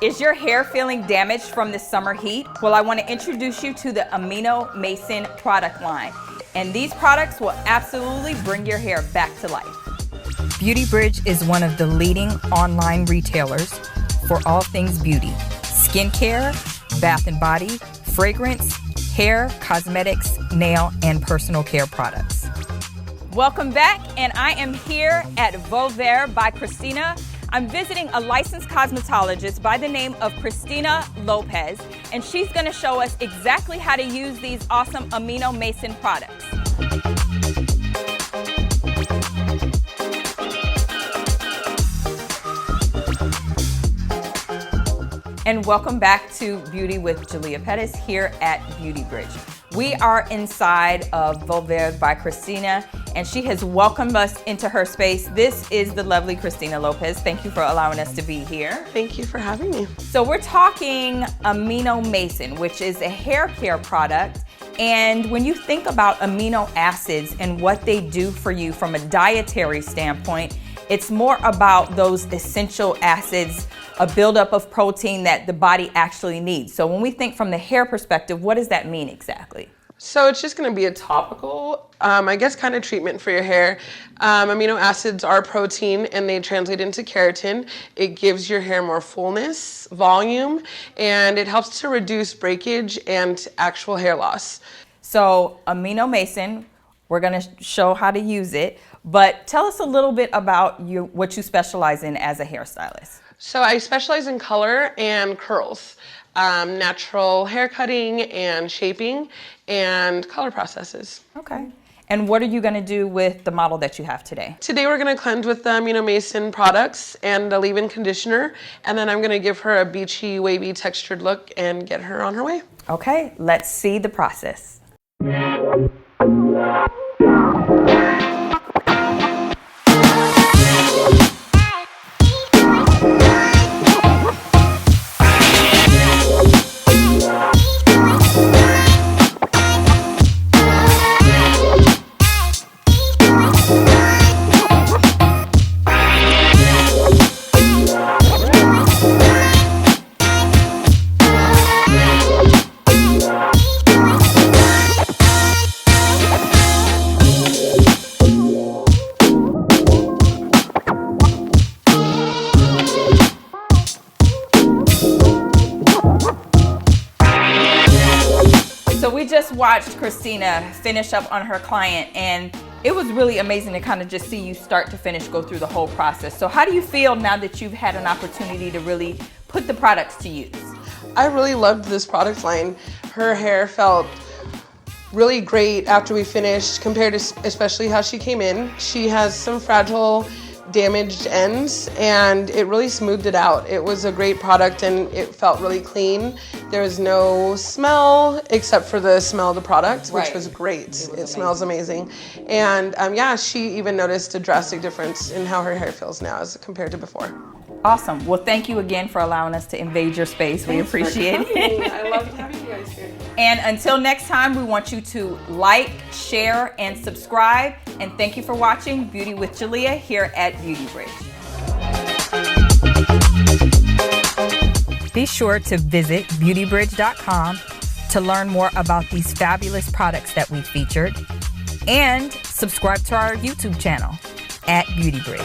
Is your hair feeling damaged from the summer heat? Well, I want to introduce you to the Amino Mason product line. And these products will absolutely bring your hair back to life. Beauty Bridge is one of the leading online retailers for all things beauty, skincare, bath and body, fragrance, hair, cosmetics, nail, and personal care products. Welcome back, and I am here at Volver by Christina. I'm visiting a licensed cosmetologist by the name of Christina Lopez, and she's going to show us exactly how to use these awesome Amino Mason products. And welcome back to Beauty with Jalia Pettis here at Beauty Bridge. We are inside of Volver by Christina, and she has welcomed us into her space. This is the lovely Christina Lopez. Thank you for allowing us to be here. Thank you for having me. So we're talking Amino Mason, which is a hair care product. And when you think about amino acids and what they do for you from a dietary standpoint, it's more about those essential acids, a buildup of protein that the body actually needs. So when we think from the hair perspective, what does that mean exactly? So it's just going to be a topical, I guess, kind of treatment for your hair. Amino acids are protein and they translate into keratin. It gives your hair more fullness, volume, and it helps to reduce breakage and actual hair loss. So Amino Mason, we're going to show how to use it, but tell us a little bit about what you specialize in as a hairstylist. So I specialize in color and curls, natural hair cutting and shaping, and color processes. Okay. And what are you going to do with the model that you have today? Today we're going to cleanse with the Amino Mason products and a leave-in conditioner, and then I'm going to give her a beachy, wavy, textured look and get her on her way. Okay, let's see the process. So we just watched Christina finish up on her client, and it was really amazing to kind of just see you start to finish go through the whole process. So how do you feel now that you've had an opportunity to really put the products to use? I really loved this product line. Her hair felt really great after we finished compared to especially how she came in. She has some fragile, damaged ends, and it really smoothed it out. It was a great product and it felt really clean. There was no smell except for the smell of the product, which was great. It smells amazing. And yeah, she even noticed a drastic difference in how her hair feels now as compared to before. Awesome. Well, thank you again for allowing us to invade your space. We appreciate it. I loved having you guys here. And until next time, we want you to like, share, and subscribe. And thank you for watching Beauty with Jalia here at Beauty Bridge. Be sure to visit beautybridge.com to learn more about these fabulous products that we featured, and subscribe to our YouTube channel at Beauty Bridge.